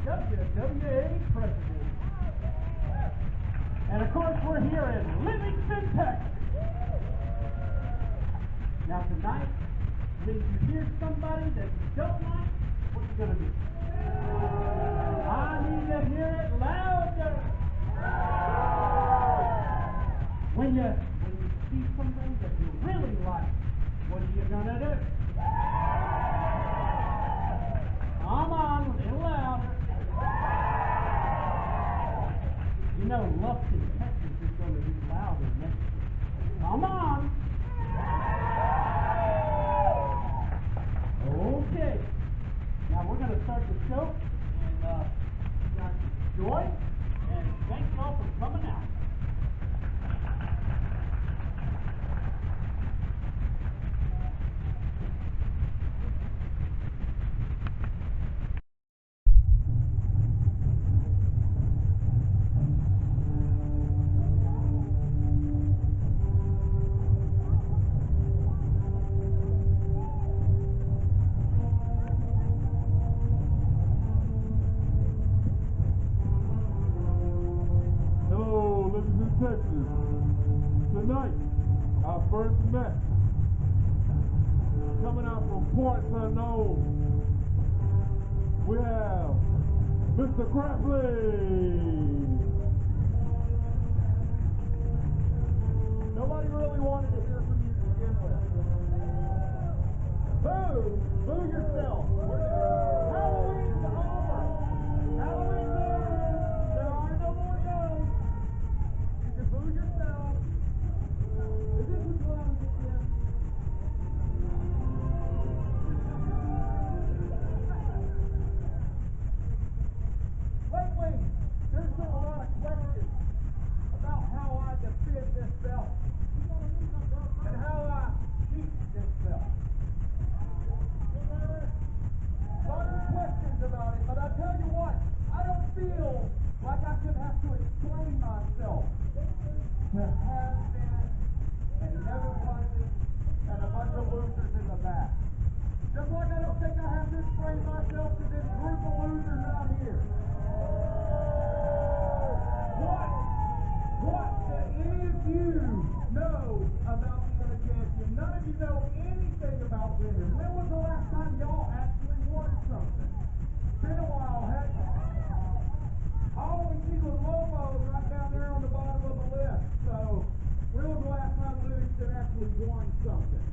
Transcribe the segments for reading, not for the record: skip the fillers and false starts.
WWA president. And of course, we're here in Livingston, Texas. Now tonight, when you hear somebody that you don't like, what you gonna do? I need to hear it louder. When you see somebody that you really like, what are you gonna do? Come on, a little louder. You know, Lufkin, Texas is going to be louder next year. Come on. Okay. Now we're going to start the show, and you guys enjoy, and thank you all for coming out. Texas. Tonight, our first match. Coming out from Ports Unknown, we have Mr. Grappling. Nobody really wanted to hear from you to begin with. Boo! Boo yourself! Halloween's over! Halloween's over! There are no more ghosts! You can boo yourself! Is this as loud as it gets? Lately, there's been a lot of questions about how I defend this belt and how I keep this belt. Lots of questions about it, but I tell you what, I don't feel like I should have to explain myself to have been and never was it and a bunch of losers in the back. Just like I don't think I have to explain myself to this group of losers out here. What do any of you know about being a champion? None of you know anything about winning. When was the last time y'all actually won something? Been a while, hasn't it? I always see the logos right down there on the bottom of the list. So, when was the last time Livingston actually won something?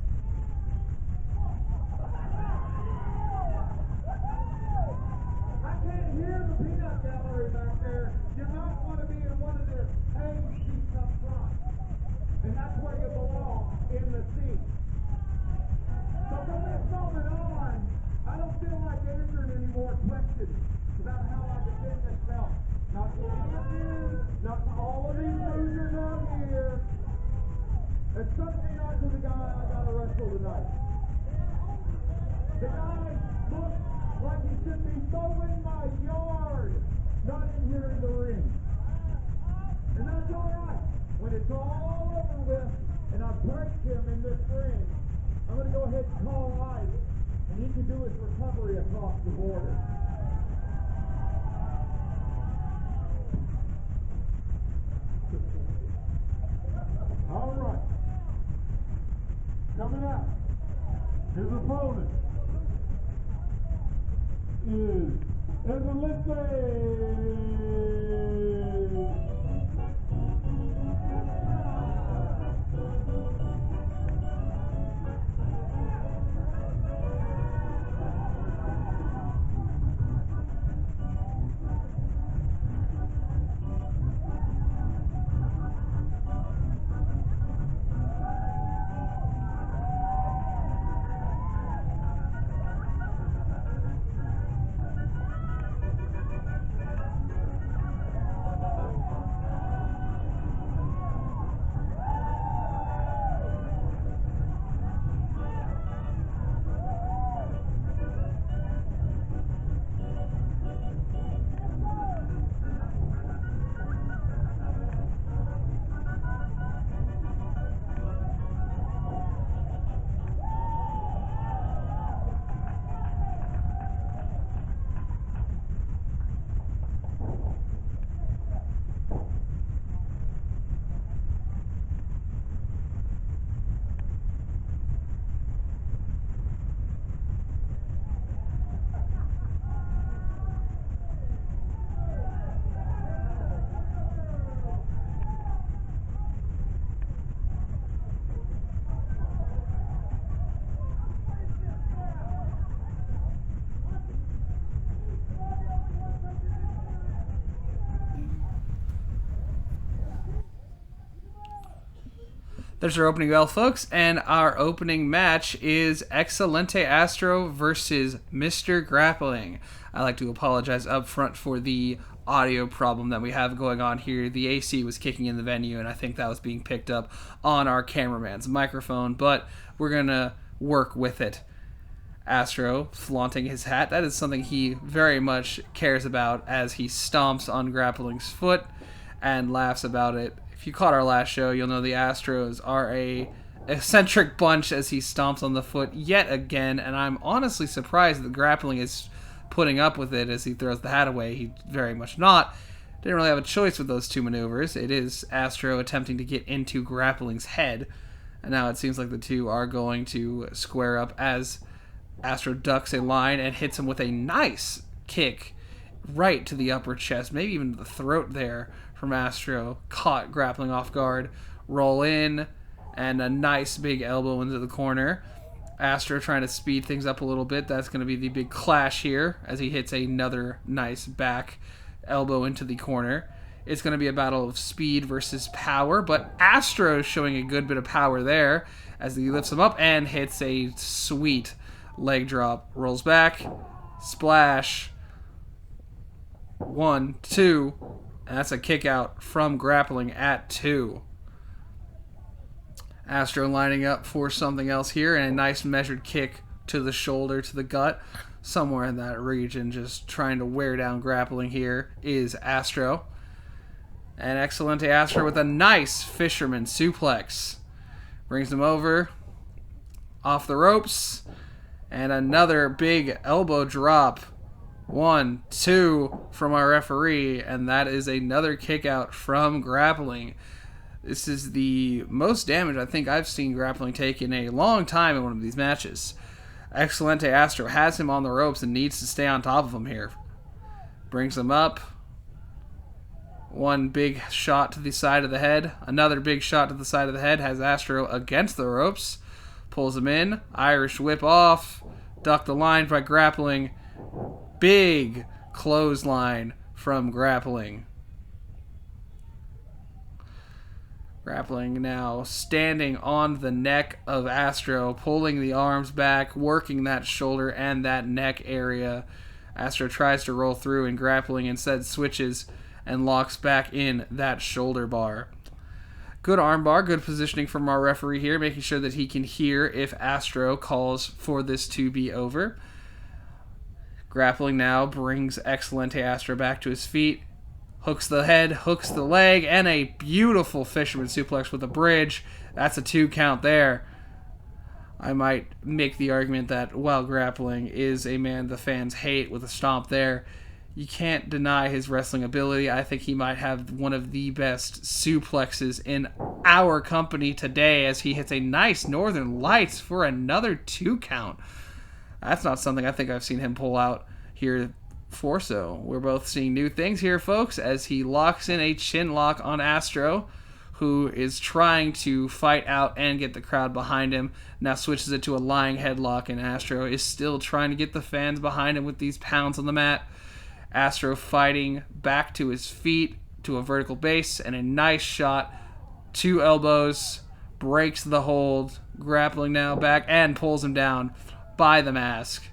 I can't hear the peanut gallery back there. You might want to be in one of the hay seats up front. And that's where you belong, in the seat. So from this moment on, I don't feel like answering any more questions about how I defend this belt. Not to any of you, not to all of these losers out here, and certainly not to the guy I got to wrestle tonight. The guy looks like he should be mowing my yard, not in here in the ring. And that's all right. When it's all over with and I break him in this ring, I'm going to go ahead and call ice, and he can do his recovery across the border. All right. Coming out, his opponent is Excellente. There's our opening bell, folks, and our opening match is Excellente Astro versus Mr. Grappling. I'd like to apologize up front for the audio problem that we have going on here. The AC was kicking in the venue, and I think that was being picked up on our cameraman's microphone, but we're going to work with it. Astro flaunting his hat. That is something he very much cares about as he stomps on Grappling's foot and laughs about it. If you caught our last show, you'll know the Astros are a eccentric bunch as he stomps on the foot yet again, and I'm honestly surprised that Grappling is putting up with it as he throws the hat away. He very much not. Didn't really have a choice with those two maneuvers. It is Astro attempting to get into Grappling's head, and now it seems like the two are going to square up as Astro ducks a line and hits him with a nice kick right to the upper chest, maybe even the throat there from Astro. Caught Grappling off guard. Roll in, and a nice big elbow into the corner. Astro trying to speed things up a little bit. That's going to be the big clash here as he hits another nice back elbow into the corner. It's going to be a battle of speed versus power, but Astro showing a good bit of power there as he lifts him up and hits a sweet leg drop. Rolls back, splash, 1, 2, and that's a kick out from Grappling at 2. Astro lining up for something else here, and a nice measured kick to the shoulder, to the gut, somewhere in that region, just trying to wear down Grappling here is Astro. And Excellente Astro with a nice fisherman suplex. Brings him over, off the ropes, and another big elbow drop. 1, 2 from our referee, and that is another kick out from Grappling. This is the most damage I think I've seen Grappling take in a long time in one of these matches. Excellente Astro has him on the ropes and needs to stay on top of him here. Brings him up. One big shot to the side of the head. Another big shot to the side of the head has Astro against the ropes. Pulls him in. Irish whip off. Duck the line by Grappling. Big clothesline from Grappling. Grappling now standing on the neck of Astro, pulling the arms back, working that shoulder and that neck area. Astro tries to roll through, and Grappling instead switches and locks back in that shoulder bar. Good armbar, good positioning from our referee here, making sure that he can hear if Astro calls for this to be over. Grappling now brings Excellente Astro back to his feet. Hooks the head, hooks the leg, and a beautiful fisherman suplex with a bridge. That's a 2 count there. I might make the argument that while Grappling is a man the fans hate with a stomp there, you can't deny his wrestling ability. I think he might have one of the best suplexes in our company today as he hits a nice Northern Lights for another 2 count. That's not something I think I've seen him pull out here before, so we're both seeing new things here, folks, as he locks in a chin lock on Astro, who is trying to fight out and get the crowd behind him. Now switches it to a lying headlock, and Astro is still trying to get the fans behind him with these pounds on the mat. Astro fighting back to his feet to a vertical base, and a nice shot. 2 elbows, breaks the hold. Grappling now back and pulls him down by the mask.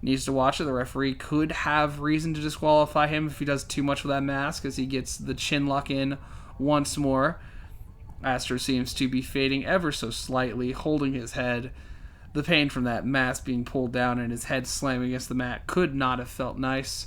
Needs to watch it. The referee could have reason to disqualify him if he does too much with that mask, as he gets the chin lock in once more. Astro seems to be fading ever so slightly, holding his head. The pain from that mask being pulled down and his head slamming against the mat could not have felt nice.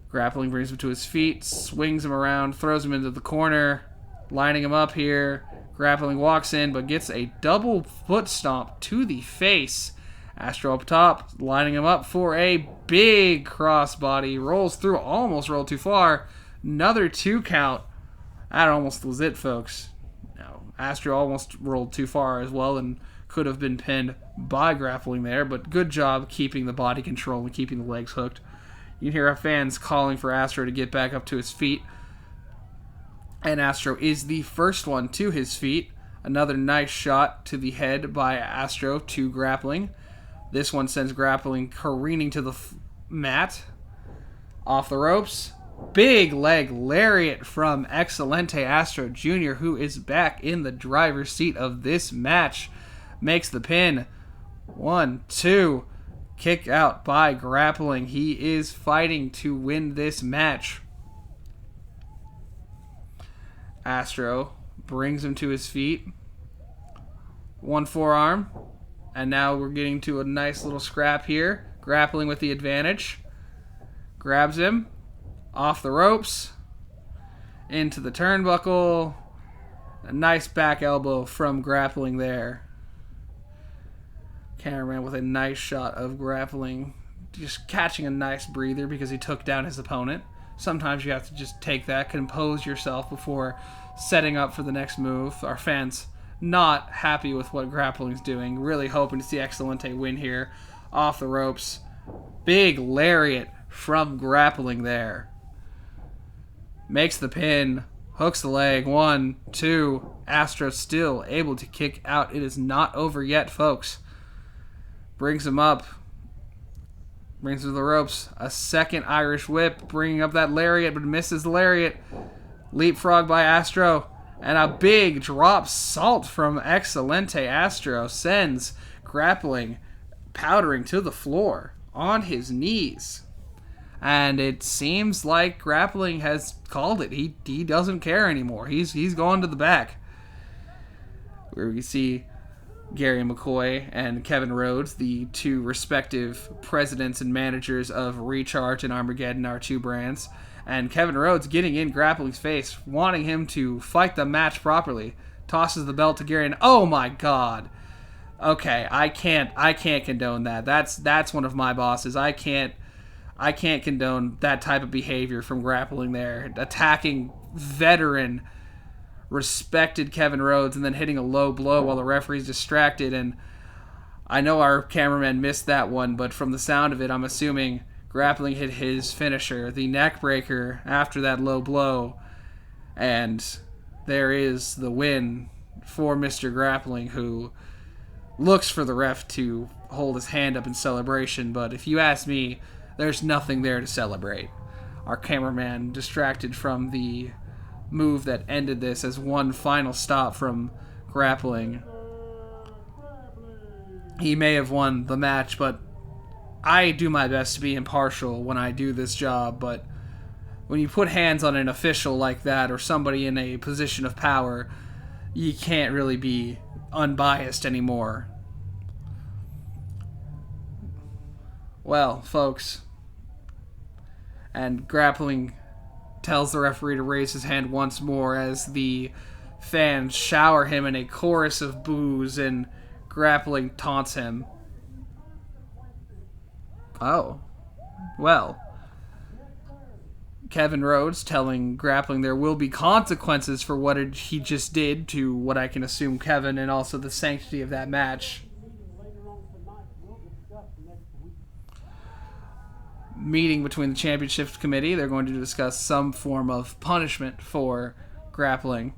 Grappling brings him to his feet, swings him around, throws him into the corner, lining him up here. Grappling walks in, but gets a double foot stomp to the face. Astro up top, lining him up for a big crossbody. Rolls through, almost rolled too far. Another 2 count. That almost was it, folks. No, Astro almost rolled too far as well and could have been pinned by Grappling there, but good job keeping the body control and keeping the legs hooked. You can hear our fans calling for Astro to get back up to his feet. And Astro is the first one to his feet. Another nice shot to the head by Astro to Grappling. This one sends Grappling careening to the mat. Off the ropes. Big leg lariat from Excellente Astro Jr., who is back in the driver's seat of this match. Makes the pin. 1, 2. Kick out by Grappling. He is fighting to win this match. Astro brings him to his feet. 1 forearm. And now we're getting to a nice little scrap here. Grappling with the advantage. Grabs him. Off the ropes. Into the turnbuckle. A nice back elbow from Grappling there. Cameraman with a nice shot of Grappling. Just catching a nice breather because he took down his opponent. Sometimes you have to just take that, compose yourself before setting up for the next move. Our fans not happy with what Grappling's doing. Really hoping to see Excellente win here. Off the ropes. Big lariat from Grappling there. Makes the pin. Hooks the leg. 1, 2. Astro still able to kick out. It is not over yet, folks. Brings him up. Brings him to the ropes. A second Irish whip. Bringing up that lariat, but misses the lariat. Leapfrog by Astro. And a big drop salt from Excellente Astro sends Grappling powdering to the floor on his knees. And it seems like Grappling has called it. He doesn't care anymore. He's gone to the back. Where we see Gary McCoy and Kevin Rhodes, the two respective presidents and managers of Recharge and Armageddon, our two brands. And Kevin Rhodes getting in Grappling's face, wanting him to fight the match properly. Tosses the belt to Gary, and oh my god. Okay, I can't condone that. That's one of my bosses. I can't condone that type of behavior from Grappling there. Attacking veteran, respected Kevin Rhodes and then hitting a low blow while the referee's distracted. And I know our cameraman missed that one, but from the sound of it, I'm assuming Grappling hit his finisher, the neck breaker, after that low blow. And there is the win for Mr. Grappling, who looks for the ref to hold his hand up in celebration. But if you ask me, there's nothing there to celebrate. Our cameraman distracted from the move that ended this as one final stop from Grappling. He may have won the match, but I do my best to be impartial when I do this job, but when you put hands on an official like that or somebody in a position of power, you can't really be unbiased anymore. Well, folks, and Grappling tells the referee to raise his hand once more as the fans shower him in a chorus of boos and Grappling taunts him. Oh. Well. Kevin Rhodes telling Grappling there will be consequences for what he just did to what I can assume Kevin, and also the sanctity of that match. Meeting between the Championship Committee. They're going to discuss some form of punishment for Grappling.